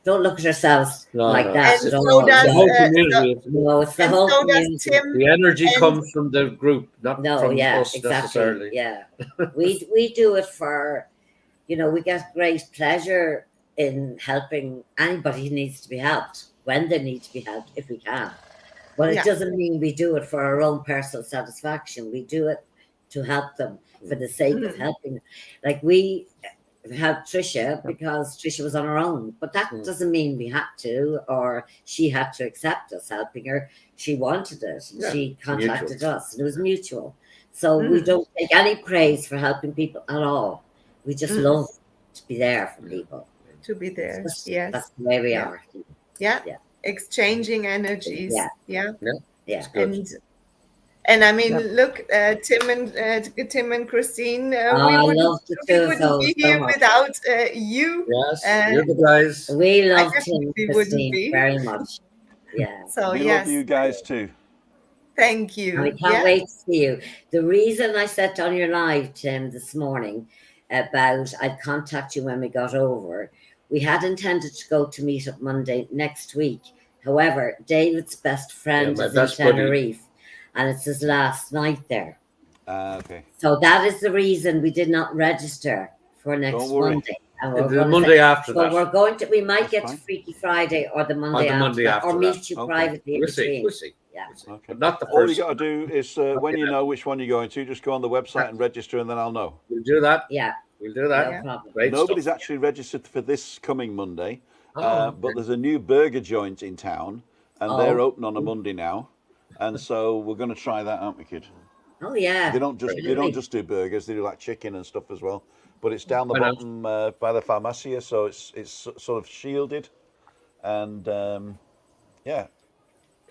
don't look at yourselves like that. And so does the whole community. No, it's the whole community. The energy comes from the group, not from us necessarily. Yeah, we do it for, we get great pleasure in helping anybody who needs to be helped when they need to be helped, if we can. But it doesn't mean we do it for our own personal satisfaction. We do it to help them for the sake of helping them. Like we helped Trisha because Trisha was on her own, but that doesn't mean we had to, or she had to accept us helping her. She wanted it. And she contacted us, and it was mutual. So we don't take any praise for helping people at all. We just love to be there for people. To be there, that's the way we are. Yeah, exchanging energies. Yeah. And I mean, look, Tim and Christine, we wouldn't be here without you. Yes, you're the guys. We love Tim and Christine very much. Yeah. So we love you guys too. Thank you. And we can't wait to see you. The reason I said on your live, Tim, this morning about I'd contact you when we got over We had intended to go to meet up Monday next week. However, David's best friend my is best in buddy. Tenerife, and it's his last night there. Okay. So that is the reason we did not register for next Don't worry. Monday. And The gonna Monday after so that. we're going to. We might That's get fine. to Freaky Friday or the Monday, Monday after, or after meet that. you Okay. privately in We'll see. between. We'll see. Yeah. We'll see. Okay. But not the All you first. got to do is when you know which one you're going to, just go on the website and register, and then I'll know. We'll do that. Yeah, We'll do that. no problem. Great Nobody's stuff. actually registered for this coming Monday, Oh, but there's a new burger joint in town, and they're open on a Monday now, and so we're going to try that, aren't we, kid? Oh yeah. They don't just do burgers; they do like chicken and stuff as well. But it's down the I know. bottom by the Farmacia, so it's sort of shielded, and yeah,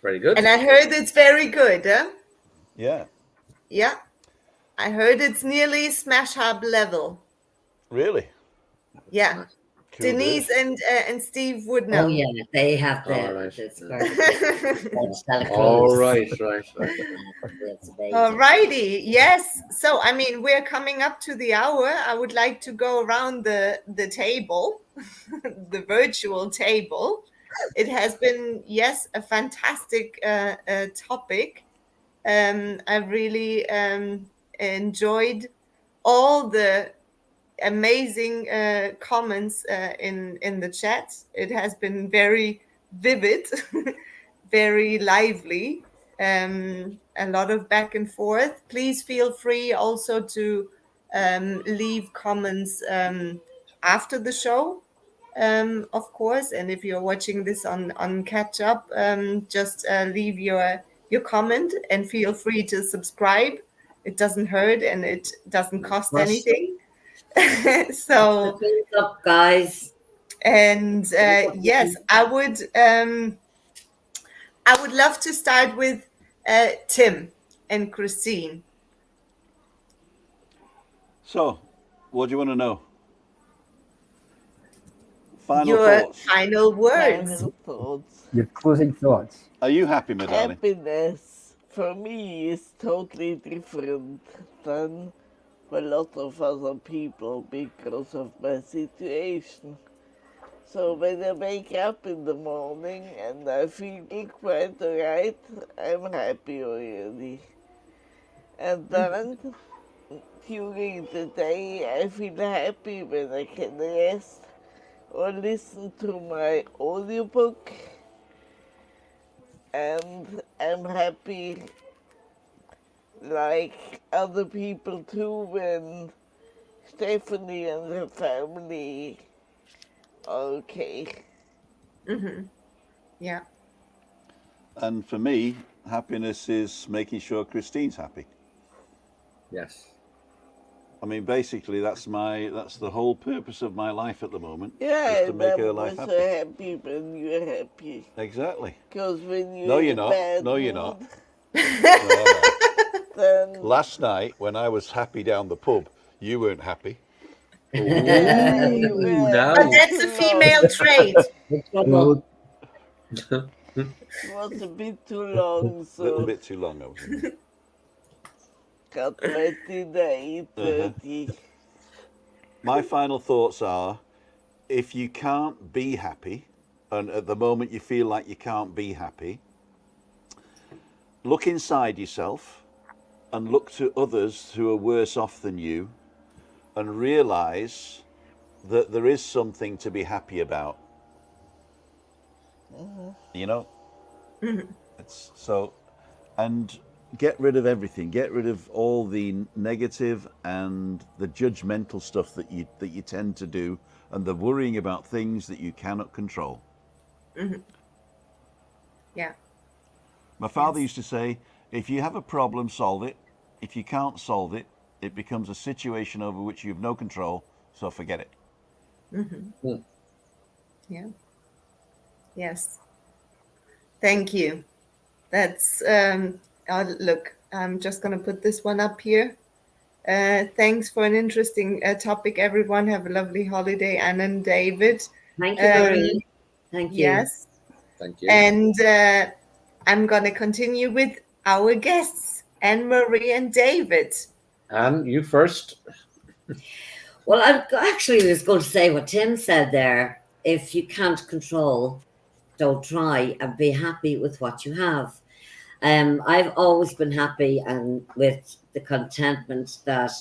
very good. And I heard it's very good, huh? yeah, Yeah. I heard it's nearly Smash Hub level. really. Yeah. Cool Denise dude. and Steve would know. Oh yeah, they have the. All right. It's perfect. All right. It's amazing. Alrighty, yes. So, I mean, we're coming up to the hour. I would like to go around the table, the virtual table. It has been, yes, a fantastic topic. I really enjoyed all the amazing comments in the chat. It has been very vivid, very lively. A lot of back and forth. Please feel free also to leave comments after the show, of course. And if you're watching this on catch up, just leave your comment and feel free to subscribe. It doesn't hurt and it doesn't cost anything. So Thumbs up, guys. and yes, I would love to start with Tim and Christine. So, what do you want to know? Final Your thoughts. final words. Final thoughts. Your closing thoughts. Are you happy, my darling? Happiness for me is totally different than for a lot of other people because of my situation. So when I wake up in the morning and I feel quite alright, I'm happy already. And then during the day I feel happy when I can rest or listen to my audiobook. And I'm happy like other people too when Stephanie and her family are okay. Yeah. And for me, happiness is making sure Christine's happy. Yes. I mean, basically, that's the whole purpose of my life at the moment. Yeah, is to make her I'm life also happy. happy when you're happy. Exactly. Because when you're No, in you're a not. bad No, you're mood, not. No. then Last night, when I was happy down the pub, you weren't happy. yeah, you were now- But that's a female trait. Trouble. It was a bit too long, A little so bit too long, I was. got my dinner 8:30. My final thoughts are, if you can't be happy, and at the moment you feel like you can't be happy, look inside yourself and look to others who are worse off than you and realize that there is something to be happy about. You know? It's so, and get rid of everything. Get rid of all the negative and the judgmental stuff that you tend to do, and the worrying about things that you cannot control. Yeah. My father used to say, if you have a problem, solve it. If you can't solve it, it becomes a situation over which you have no control, so forget it. Yeah. Yes. Thank you. That's look, I'm just going to put this one up here. Thanks for an interesting topic, everyone. Have a lovely holiday, Anne and David. Thank you, Marie. Thank you. Yes. Thank you. And I'm going to continue with our guests, Anne Marie and David. Anne, you first. Well, I actually was going to say what Tim said there. if you can't control, don't try, and be happy with what you have. I've always been happy and with the contentment that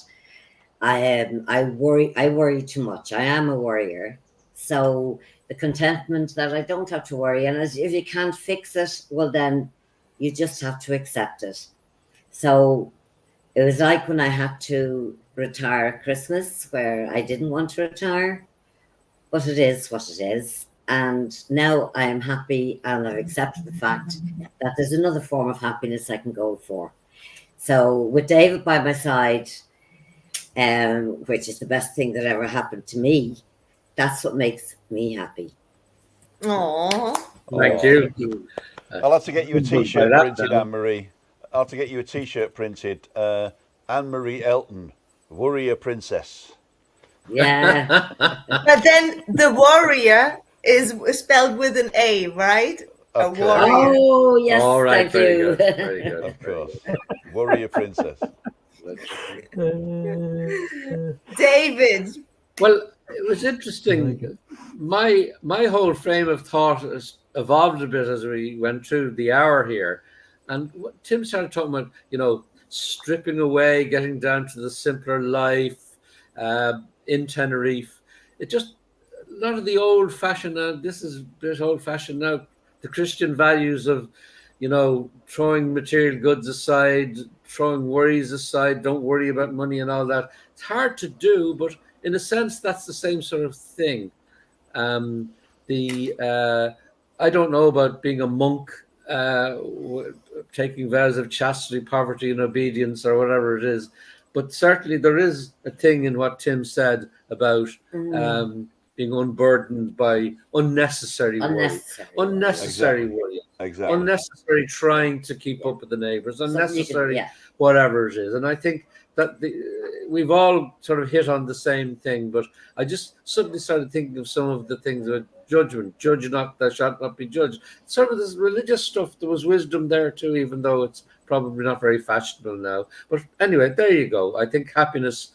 I worry too much. I am a worrier. So the contentment that I don't have to worry, and if you can't fix it, well then you just have to accept it. So it was like when I had to retire at Christmas, where I didn't want to retire, but it is what it is. And now I am happy, and I've accepted the fact that there's another form of happiness I can go for. So with David by my side, which is the best thing that ever happened to me, that's what makes me happy. Aww. Thank you. I'll have to get you a Good T-shirt by that, printed, Dan. Anne-Marie. I'll have to get you a T-shirt printed. Anne-Marie Elton, Warrior Princess. Yeah. But then the warrior is spelled with an A, right? Of A course. warrior. Oh yes, All right, thank very you. good. Very good. Of course. Warrior Princess. David. Well, it was interesting. My whole frame of thought has evolved a bit as we went through the hour here, and what Tim started talking about, stripping away, getting down to the simpler life in Tenerife. It just a lot of the old-fashioned. This is a bit old-fashioned now. The Christian values of, throwing material goods aside, throwing worries aside, don't worry about money and all that. It's hard to do, but in a sense, that's the same sort of thing. I don't know about being a monk, taking vows of chastity, poverty, and obedience, or whatever it is, but certainly there is a thing in what Tim said about being unburdened by unnecessary worry, unnecessary worry, Exactly. unnecessary trying to keep up with the neighbours, unnecessary whatever it is. And I think that we've all sort of hit on the same thing, but I just suddenly started thinking of some of the things about judgment. Judge not, thou shalt not be judged. Some of this religious stuff, there was wisdom there too, even though it's probably not very fashionable now. But anyway, there you go. I think happiness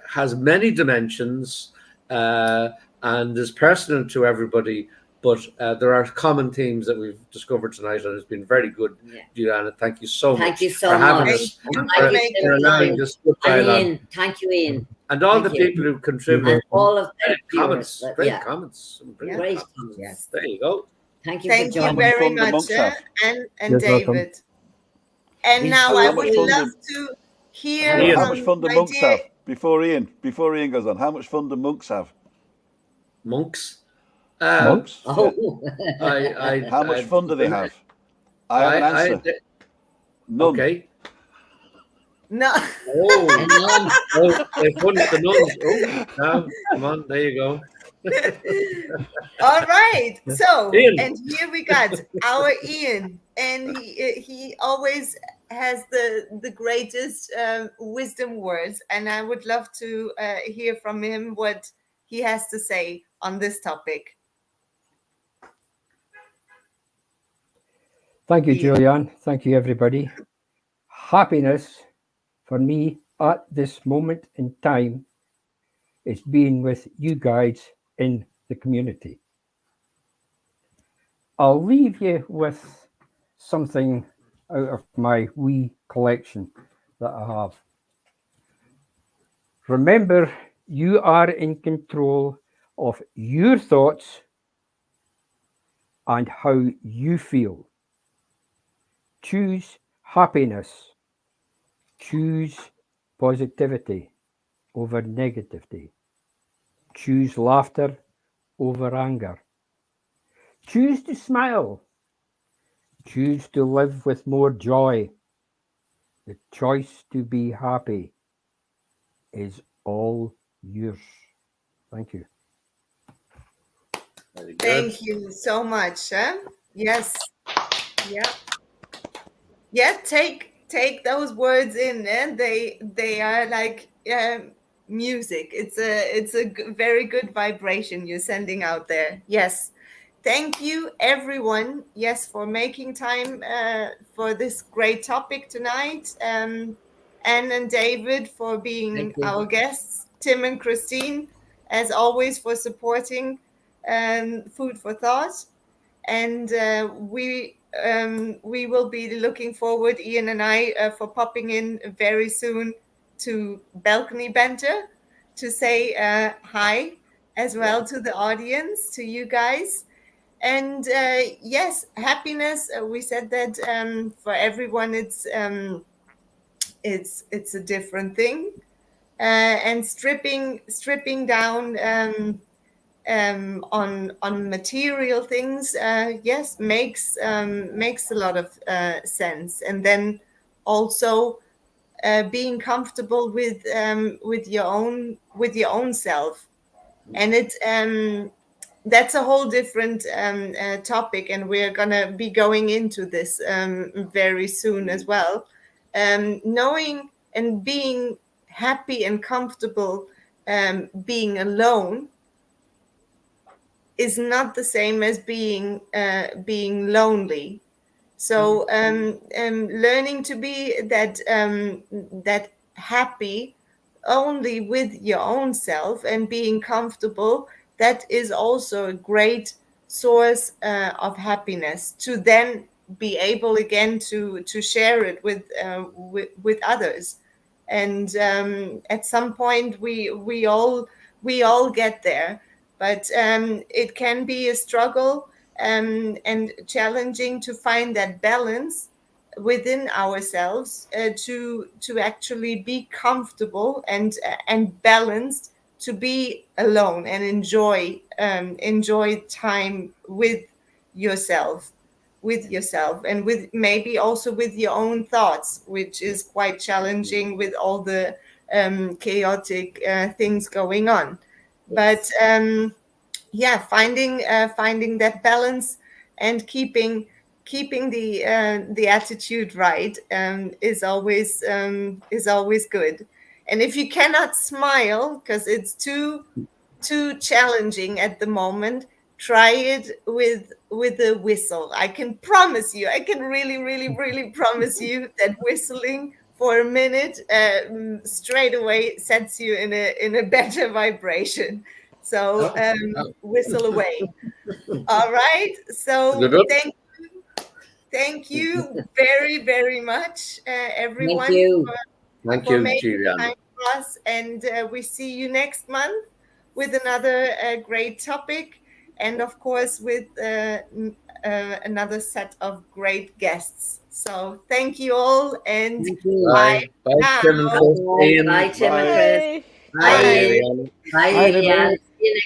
has many dimensions and is personal to everybody. But there are common themes that we've discovered tonight, and it's been very good, Juliana. Thank you so much. Thank you so for having much. us, for allowing this dialogue. Ian, thank you, Ian. And all Thank the you. people who contribute. And all of the comments. viewers. Great comments. Great comments. comments. Yes. There you go. Thank you Thank for you joining. very fun the much, monks have. and You're David. welcome. And now I How much would fun love to hear Ian. from How much fun do my monks dear. have? Before Ian goes on, how much fun do monks have? Monks. Monks? Oh, How much fun do they have? I have an answer. None. Okay. No. Oh, they put the nuns. Oh, now, come on, there you go. All right. So, Ian. and here we got our Ian, and he always has the greatest wisdom words, and I would love to hear from him what he has to say on this topic. Thank you, Ian. Julianne. Thank you, everybody. Happiness for me at this moment in time is being with you guys in the community. I'll leave you with something out of my wee collection that I have. Remember, you are in control of your thoughts and how you feel. Choose happiness. Choose positivity over negativity. Choose laughter over anger. Choose to smile. Choose to live with more joy. The choice to be happy is all yours. Thank you. Very good. Thank you so much. Yes. Yeah. Take those words in, and they are like music. It's a very good vibration you're sending out there. Yes. Thank you, everyone. Yes, for making time for this great topic tonight. Anne and David for being our guests. Tim and Christine, as always, for supporting Food for Thought. And we will be looking forward, Ian and I, for popping in very soon to Balcony Banter to say hi as well to the audience, to you guys. And yes, happiness. We said that for everyone, it's a different thing. And stripping down on material things, yes, makes a lot of sense. And then also being comfortable with your own self, and it's that's a whole different topic, and we're gonna be going into this very soon as well. Knowing and being happy and comfortable being alone is not the same as being lonely. So learning to be that happy only with your own self and being comfortable, that is also a great source of happiness, to then be able again to share it with others. And at some point we all get there, but it can be a struggle and challenging to find that balance within ourselves, to actually be comfortable and balanced, to be alone and enjoy time with yourself and with maybe also with your own thoughts, which is quite challenging with all the chaotic things going on. But yeah, finding that balance and keeping the attitude right is always good. And if you cannot smile because it's too challenging at the moment, try it with a whistle. I can promise you, I can really promise you that whistling for a minute straight away sets you in a better vibration. So whistle away. All right. So thank you very much, everyone, Thank you. Thank for you, making Julian. time for us. And we see you next month with another great topic, and of course with another set of great guests. So thank you all, and Thank you. bye Bye. Bye, now. Tim and Chris. Bye, Ian. Bye, Tim and Bye. Chris. Bye. Bye, Bye. Lilian. Bye, Bye, Lilian. everybody. See you next